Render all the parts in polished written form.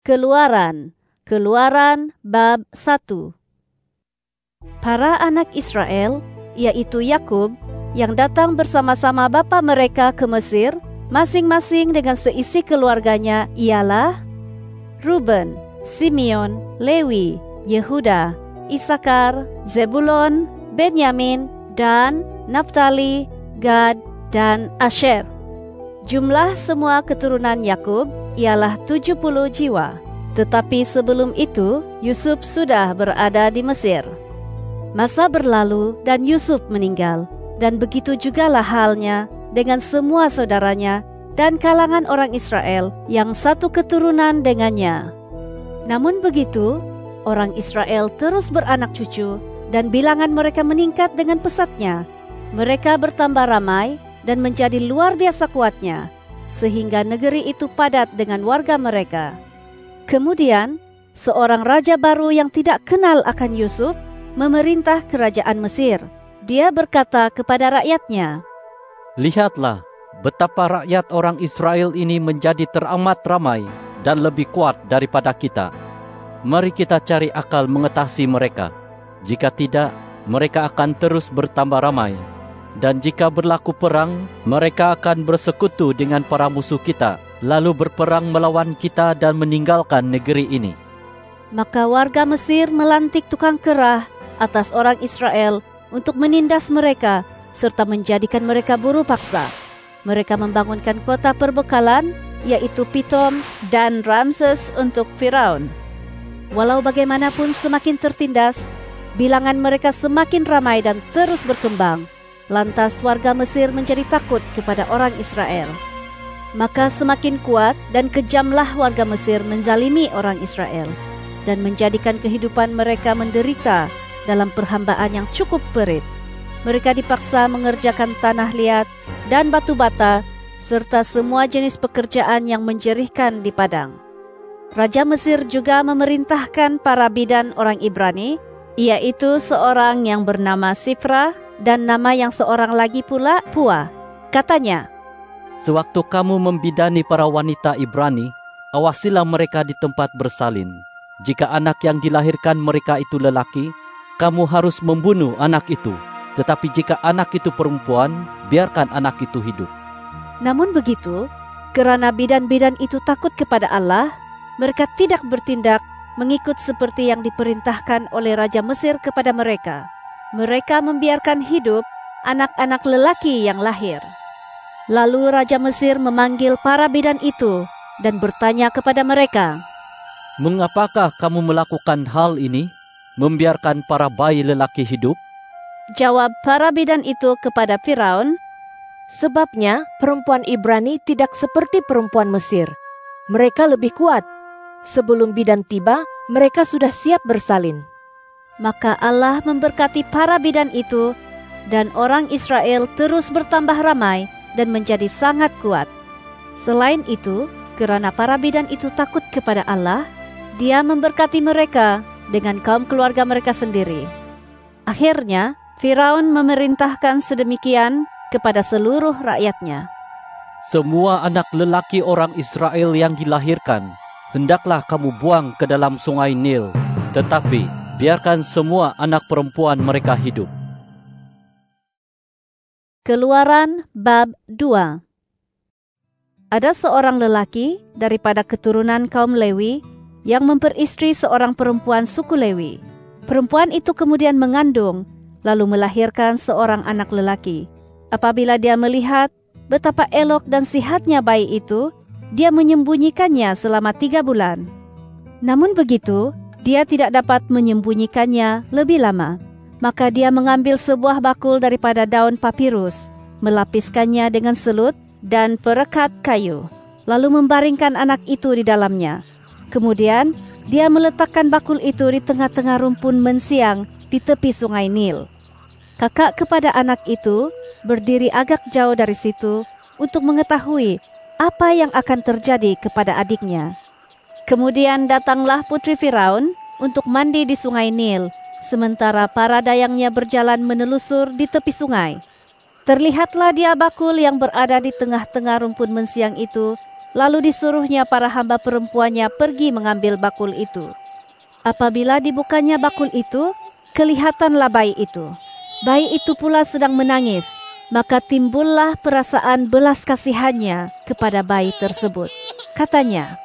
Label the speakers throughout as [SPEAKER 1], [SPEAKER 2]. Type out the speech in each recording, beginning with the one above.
[SPEAKER 1] Keluaran bab 1. Para anak Israel, yaitu Yakub, yang datang bersama-sama bapa mereka ke Mesir, masing-masing dengan seisi keluarganya ialah Ruben, Simeon, Lewi, Yehuda, Isakar, Zebulon, Benyamin, Dan, Naftali, Gad, dan Asher. Jumlah semua keturunan Yakub ialah 70 jiwa. Tetapi sebelum itu, Yusuf sudah berada di Mesir. Masa berlalu dan Yusuf meninggal, dan begitu jugalah halnya dengan semua saudaranya dan kalangan orang Israel yang satu keturunan dengannya. Namun begitu, orang Israel terus beranak cucu, dan bilangan mereka meningkat dengan pesatnya. Mereka bertambah ramai dan menjadi luar biasa kuatnya, sehingga negeri itu padat dengan warga mereka. Kemudian, seorang raja baru yang tidak kenal akan Yusuf memerintah kerajaan Mesir. Dia berkata kepada rakyatnya,
[SPEAKER 2] "Lihatlah, betapa rakyat orang Israel ini menjadi teramat ramai dan lebih kuat daripada kita. Mari kita cari akal mengatasi mereka. Jika tidak, mereka akan terus bertambah ramai. Dan jika berlaku perang, mereka akan bersekutu dengan para musuh kita, lalu berperang melawan kita dan meninggalkan negeri ini."
[SPEAKER 1] Maka warga Mesir melantik tukang kerah atas orang Israel untuk menindas mereka serta menjadikan mereka buruh paksa. Mereka membangunkan kota perbekalan, yaitu Pitom dan Ramses untuk Firaun. Walau bagaimanapun semakin tertindas, bilangan mereka semakin ramai dan terus berkembang. Lantas warga Mesir menjadi takut kepada orang Israel. Maka semakin kuat dan kejamlah warga Mesir menzalimi orang Israel dan menjadikan kehidupan mereka menderita dalam perhambaan yang cukup perit. Mereka dipaksa mengerjakan tanah liat dan batu bata serta semua jenis pekerjaan yang menjerihkan di padang. Raja Mesir juga memerintahkan para bidan orang Ibrani, yaitu seorang yang bernama Sifra dan nama yang seorang lagi pula Pua. Katanya,
[SPEAKER 2] "Sewaktu kamu membidani para wanita Ibrani, awasilah mereka di tempat bersalin. Jika anak yang dilahirkan mereka itu lelaki, kamu harus membunuh anak itu. Tetapi jika anak itu perempuan, biarkan anak itu hidup."
[SPEAKER 1] Namun begitu, karena bidan-bidan itu takut kepada Allah, mereka tidak bertindak mengikut seperti yang diperintahkan oleh Raja Mesir kepada mereka. Mereka membiarkan hidup anak-anak lelaki yang lahir. Lalu Raja Mesir memanggil para bidan itu dan bertanya kepada mereka,
[SPEAKER 2] "Mengapakah kamu melakukan hal ini, membiarkan para bayi lelaki hidup?"
[SPEAKER 1] Jawab para bidan itu kepada Firaun,
[SPEAKER 3] "Sebabnya perempuan Ibrani tidak seperti perempuan Mesir. Mereka lebih kuat. Sebelum bidan tiba, mereka sudah siap bersalin."
[SPEAKER 1] Maka Allah memberkati para bidan itu, dan orang Israel terus bertambah ramai dan menjadi sangat kuat. Selain itu, karena para bidan itu takut kepada Allah, Dia memberkati mereka dengan kaum keluarga mereka sendiri. Akhirnya, Firaun memerintahkan sedemikian kepada seluruh rakyatnya.
[SPEAKER 2] "Semua anak lelaki orang Israel yang dilahirkan, hendaklah kamu buang ke dalam sungai Nil, tetapi biarkan semua anak perempuan mereka hidup."
[SPEAKER 1] Keluaran bab 2. Ada seorang lelaki daripada keturunan kaum Lewi yang memperistri seorang perempuan suku Lewi. Perempuan itu kemudian mengandung, lalu melahirkan seorang anak lelaki. Apabila dia melihat betapa elok dan sihatnya bayi itu, dia menyembunyikannya selama 3 bulan. Namun begitu, dia tidak dapat menyembunyikannya lebih lama. Maka dia mengambil sebuah bakul daripada daun papirus, melapiskannya dengan selut dan perekat kayu, lalu membaringkan anak itu di dalamnya. Kemudian, dia meletakkan bakul itu di tengah-tengah rumpun mensiang di tepi sungai Nil. Kakak kepada anak itu berdiri agak jauh dari situ untuk mengetahui apa yang akan terjadi kepada adiknya. Kemudian datanglah putri Firaun untuk mandi di sungai Nil, sementara para dayangnya berjalan menelusur di tepi sungai. Terlihatlah dia bakul yang berada di tengah-tengah rumpun mensiang itu Lalu disuruhnya para hamba perempuannya pergi mengambil bakul itu. Apabila dibukanya bakul itu, kelihatanlah bayi itu. Bayi itu pula sedang menangis, maka timbullah perasaan belas kasihannya kepada bayi tersebut. Katanya,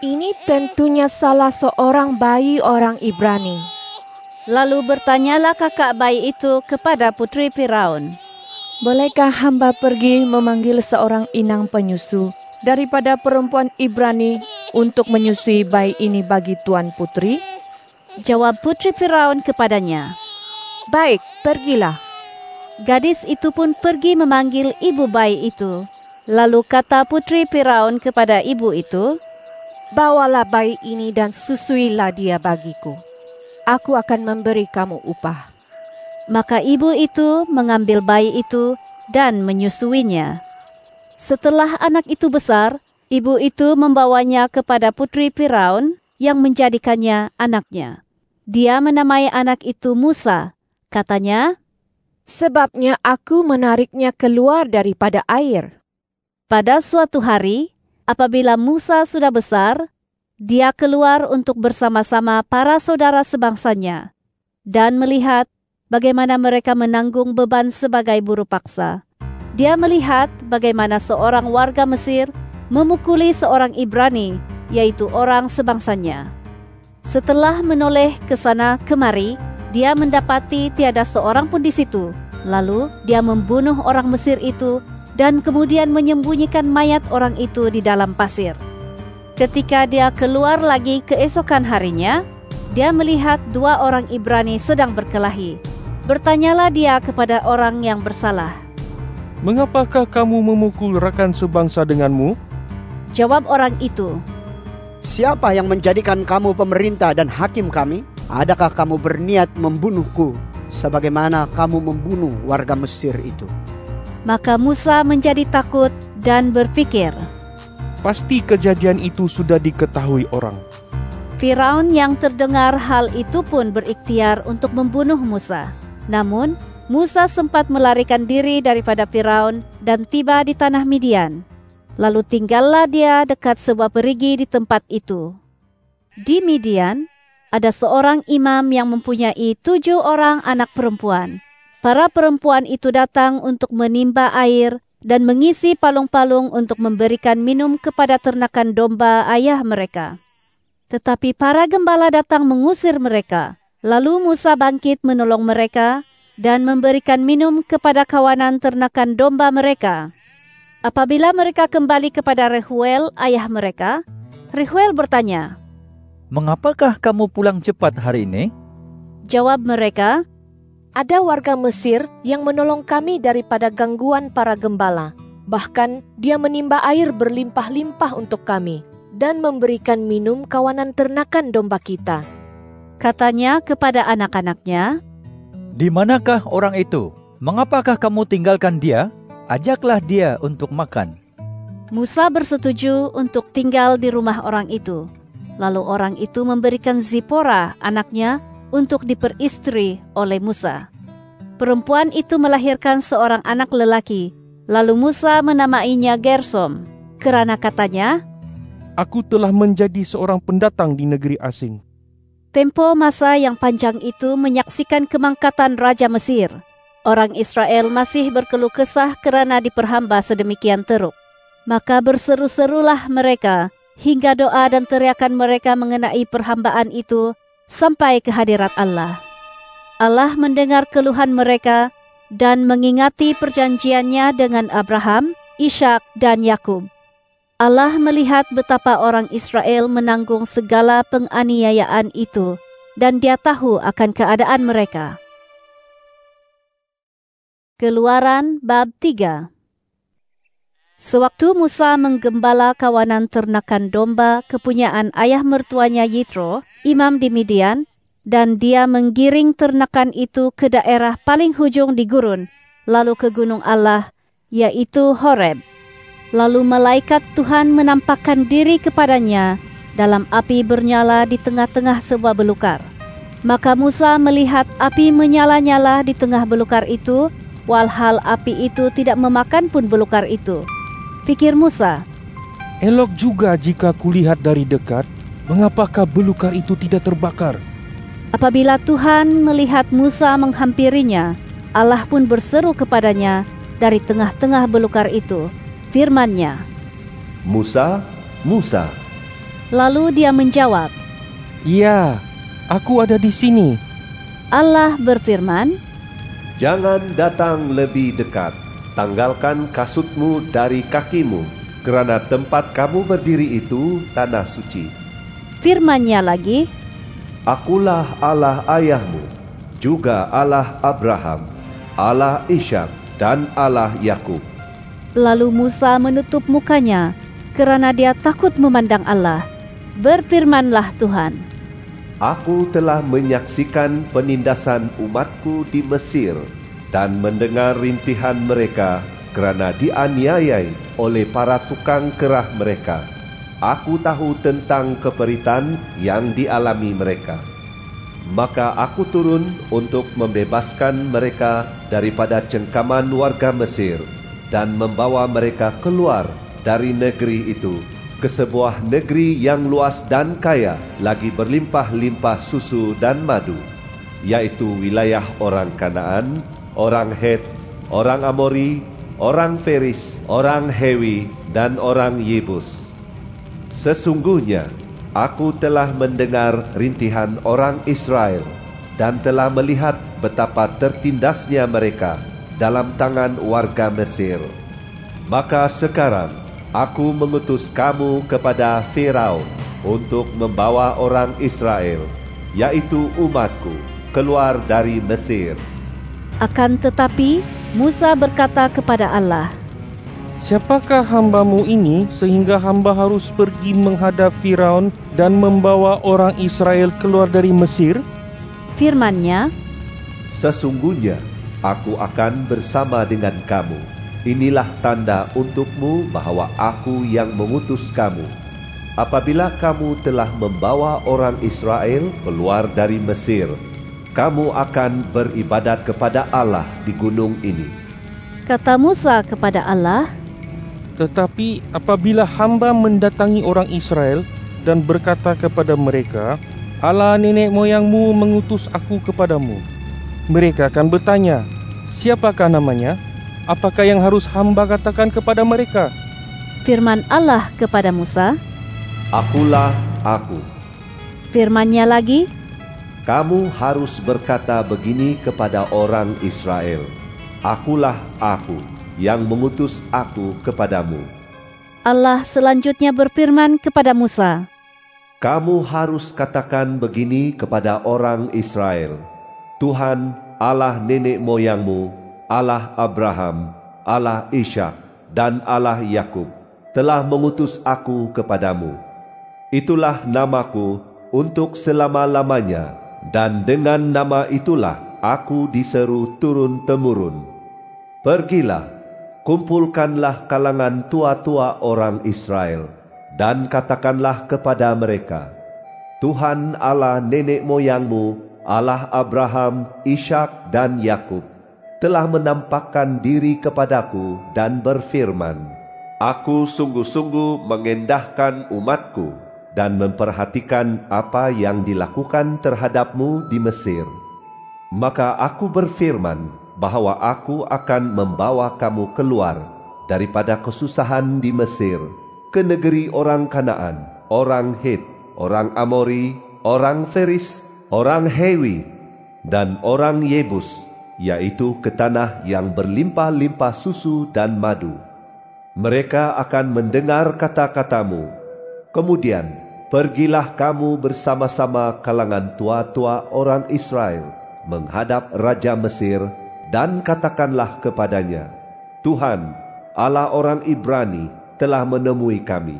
[SPEAKER 3] "Ini tentunya salah seorang bayi orang Ibrani."
[SPEAKER 1] Lalu bertanyalah kakak bayi itu kepada putri Firaun,
[SPEAKER 4] "Bolehkah hamba pergi memanggil seorang inang penyusu daripada perempuan Ibrani untuk menyusui bayi ini bagi tuan putri?"
[SPEAKER 1] Jawab putri Firaun kepadanya,
[SPEAKER 4] "Baik, pergilah."
[SPEAKER 1] Gadis itu pun pergi memanggil ibu bayi itu. Lalu kata putri Firaun kepada ibu itu,
[SPEAKER 4] "Bawalah bayi ini dan susuilah dia bagiku. Aku akan memberi kamu upah."
[SPEAKER 1] Maka ibu itu mengambil bayi itu dan menyusuinya. Setelah anak itu besar, ibu itu membawanya kepada putri Firaun yang menjadikannya anaknya. Dia menamai anak itu Musa. Katanya,
[SPEAKER 4] "Sebabnya aku menariknya keluar daripada air."
[SPEAKER 1] pada suatu hari, apabila Musa sudah besar, dia keluar untuk bersama-sama para saudara sebangsanya dan melihat bagaimana mereka menanggung beban sebagai buruh paksa. Dia melihat bagaimana seorang warga Mesir memukuli seorang Ibrani, yaitu orang sebangsanya. Setelah menoleh ke sana kemari, dia mendapati tiada seorang pun di situ. Lalu dia membunuh orang Mesir itu dan kemudian menyembunyikan mayat orang itu di dalam pasir. Ketika dia keluar lagi keesokan harinya, dia melihat dua orang Ibrani sedang berkelahi. Bertanyalah dia kepada orang yang bersalah,
[SPEAKER 5] "Mengapakah kamu memukul rekan sebangsa denganmu?"
[SPEAKER 1] Jawab orang itu,
[SPEAKER 6] "Siapa yang menjadikan kamu pemerintah dan hakim kami? Adakah kamu berniat membunuhku sebagaimana kamu membunuh warga Mesir itu?"
[SPEAKER 1] Maka Musa menjadi takut dan berpikir,
[SPEAKER 5] Pasti kejadian itu sudah diketahui orang.
[SPEAKER 1] Firaun yang terdengar hal itu pun berikhtiar untuk membunuh Musa. Namun, Musa sempat melarikan diri daripada Firaun dan tiba di tanah Midian. Lalu tinggallah dia dekat sebuah perigi di tempat itu. Di Midian, ada seorang imam yang mempunyai 7 orang anak perempuan. Para perempuan itu datang untuk menimba air dan mengisi palung-palung untuk memberikan minum kepada ternakan domba ayah mereka. Tetapi para gembala datang mengusir mereka. Lalu Musa bangkit menolong mereka dan memberikan minum kepada kawanan ternakan domba mereka. Apabila mereka kembali kepada Reuel, ayah mereka, Reuel bertanya,
[SPEAKER 7] "Mengapakah kamu pulang cepat hari ini?"
[SPEAKER 1] Jawab mereka,
[SPEAKER 3] Ada warga Mesir yang menolong kami daripada gangguan para gembala. Bahkan dia menimba air berlimpah-limpah untuk kami dan memberikan minum kawanan ternakan domba kita.
[SPEAKER 1] Katanya kepada anak-anaknya,
[SPEAKER 7] "Di manakah orang itu? Mengapakah kamu tinggalkan dia? Ajaklah dia untuk makan."
[SPEAKER 1] Musa bersetuju untuk tinggal di rumah orang itu. Lalu orang itu memberikan Zipora, anaknya, untuk diperistri oleh Musa. Perempuan itu melahirkan seorang anak lelaki. Lalu Musa menamainya Gersom, kerana katanya,
[SPEAKER 5] "Aku telah menjadi seorang pendatang di negeri asing."
[SPEAKER 1] Tempo masa yang panjang itu menyaksikan kemangkatan Raja Mesir. Orang Israel masih berkeluh kesah kerana diperhamba sedemikian teruk. Maka berseru-serulah mereka, hingga doa dan teriakan mereka mengenai perhambaan itu sampai ke hadirat Allah. Allah mendengar keluhan mereka dan mengingati perjanjiannya dengan Abraham, Ishak, dan Yakub. Allah melihat betapa orang Israel menanggung segala penganiayaan itu, dan Dia tahu akan keadaan mereka. Keluaran bab 3. Sewaktu Musa menggembala kawanan ternakan domba kepunyaan ayah mertuanya Yitro, imam di Midian, dan dia menggiring ternakan itu ke daerah paling hujung di gurun, lalu ke gunung Allah, yaitu Horeb. Lalu malaikat Tuhan menampakkan diri kepadanya dalam api bernyala di tengah-tengah sebuah belukar. Maka Musa melihat api menyala-nyala di tengah belukar itu, walhal api itu tidak memakan pun belukar itu. Pikir Musa,
[SPEAKER 5] Elok juga jika kulihat dari dekat, mengapakah belukar itu tidak terbakar?
[SPEAKER 1] Apabila Tuhan melihat Musa menghampirinya, Allah pun berseru kepadanya dari tengah-tengah belukar itu. Firman-Nya,
[SPEAKER 8] Musa, Musa.
[SPEAKER 1] Lalu dia menjawab,
[SPEAKER 5] "Ya, aku ada di sini."
[SPEAKER 1] Allah berfirman,
[SPEAKER 8] Jangan datang lebih dekat. Tanggalkan kasutmu dari kakimu, kerana tempat kamu berdiri itu tanah suci.
[SPEAKER 1] Firman-Nya lagi,
[SPEAKER 8] Akulah Allah ayahmu, juga Allah Abraham, Allah Ishak, dan Allah Yakub.
[SPEAKER 1] Lalu Musa menutup mukanya, kerana dia takut memandang Allah. Berfirmanlah Tuhan,
[SPEAKER 8] Aku telah menyaksikan penindasan umatku di Mesir dan mendengar rintihan mereka kerana dianiayai oleh para tukang kerah mereka. Aku tahu tentang keperitan yang dialami mereka. Maka aku turun untuk membebaskan mereka daripada cengkaman warga Mesir dan membawa mereka keluar dari negeri itu ke sebuah negeri yang luas dan kaya, lagi berlimpah-limpah susu dan madu, yaitu wilayah orang Kanaan, orang Het, orang Amori, orang Feris, orang Hewi, dan orang Yebus. Sesungguhnya, aku telah mendengar rintihan orang Israel dan telah melihat betapa tertindasnya mereka dalam tangan warga Mesir. Maka sekarang, aku mengutus kamu kepada Firaun untuk membawa orang Israel, yaitu umatku, keluar dari Mesir.
[SPEAKER 1] akan tetapi Musa berkata kepada Allah,
[SPEAKER 5] Siapakah hamba-Mu ini sehingga hamba harus pergi menghadap Firaun dan membawa orang Israel keluar dari Mesir?
[SPEAKER 1] Firman-Nya,
[SPEAKER 8] Sesungguhnya, aku akan bersama dengan kamu. Inilah tanda untukmu bahwa aku yang mengutus kamu. Apabila kamu telah membawa orang Israel keluar dari Mesir, kamu akan beribadat kepada Allah di gunung ini.
[SPEAKER 1] kata Musa kepada Allah,
[SPEAKER 5] Tetapi apabila hamba mendatangi orang Israel dan berkata kepada mereka, Allah nenek moyangmu mengutus aku kepadamu, mereka akan bertanya, siapakah namanya? Apakah yang harus hamba katakan kepada mereka?
[SPEAKER 1] firman Allah kepada Musa.
[SPEAKER 8] Akulah aku.
[SPEAKER 1] Firman-Nya lagi,
[SPEAKER 8] Kamu harus berkata begini kepada orang Israel, Akulah aku yang mengutus aku kepadamu.
[SPEAKER 1] Allah selanjutnya berfirman kepada Musa,
[SPEAKER 8] Kamu harus katakan begini kepada orang Israel, Tuhan Allah nenek moyangmu, Allah Abraham, Allah Ishak, dan Allah Yakub telah mengutus aku kepadamu. Itulah namaku untuk selama-lamanya, dan dengan nama itulah aku diseru turun-temurun. Pergilah, kumpulkanlah kalangan tua-tua orang Israel, dan katakanlah kepada mereka, Tuhan Allah nenek moyangmu, Allah Abraham, Ishak, dan Yakub, telah menampakkan diri kepadaku dan berfirman, Aku sungguh-sungguh mengendahkan umatku dan memperhatikan apa yang dilakukan terhadapmu di Mesir. Maka aku berfirman bahwa aku akan membawa kamu keluar daripada kesusahan di Mesir ke negeri orang Kanaan, orang Het, orang Amori, orang Feris, orang Hewi, dan orang Yebus, yaitu ke tanah yang berlimpah-limpah susu dan madu. Mereka akan mendengar kata-katamu. Kemudian, pergilah kamu bersama-sama kalangan tua-tua orang Israel menghadap Raja Mesir dan katakanlah kepadanya, Tuhan, Allah orang Ibrani, telah menemui kami.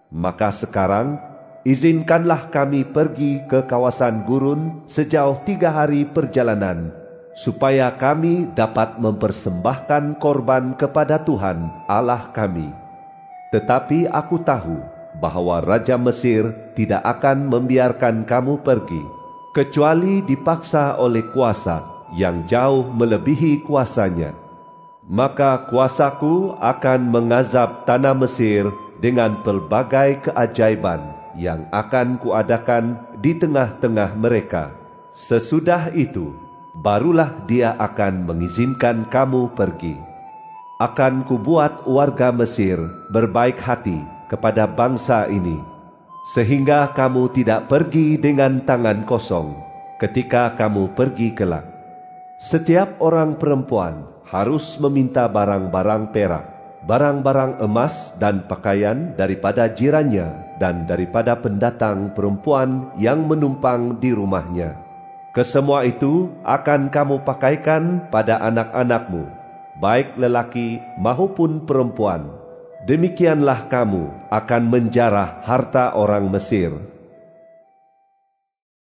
[SPEAKER 8] Maka sekarang, izinkanlah kami pergi ke kawasan gurun sejauh 3 hari perjalanan, supaya kami dapat mempersembahkan korban kepada Tuhan Allah kami. Tetapi aku tahu bahwa Raja Mesir tidak akan membiarkan kamu pergi, kecuali dipaksa oleh kuasa yang jauh melebihi kuasanya. Maka kuasaku akan mengazab tanah Mesir dengan pelbagai keajaiban yang akan kuadakan di tengah-tengah mereka. Sesudah itu, barulah Dia akan mengizinkan kamu pergi. Akan kubuat warga Mesir berbaik hati kepada bangsa ini, sehingga kamu tidak pergi dengan tangan kosong ketika kamu pergi kelak. Setiap orang perempuan harus meminta barang-barang perak, barang-barang emas dan pakaian daripada jirannya dan daripada pendatang perempuan yang menumpang di rumahnya. Kesemua itu akan kamu pakaikan pada anak-anakmu, baik lelaki maupun perempuan. Demikianlah kamu akan menjarah harta orang Mesir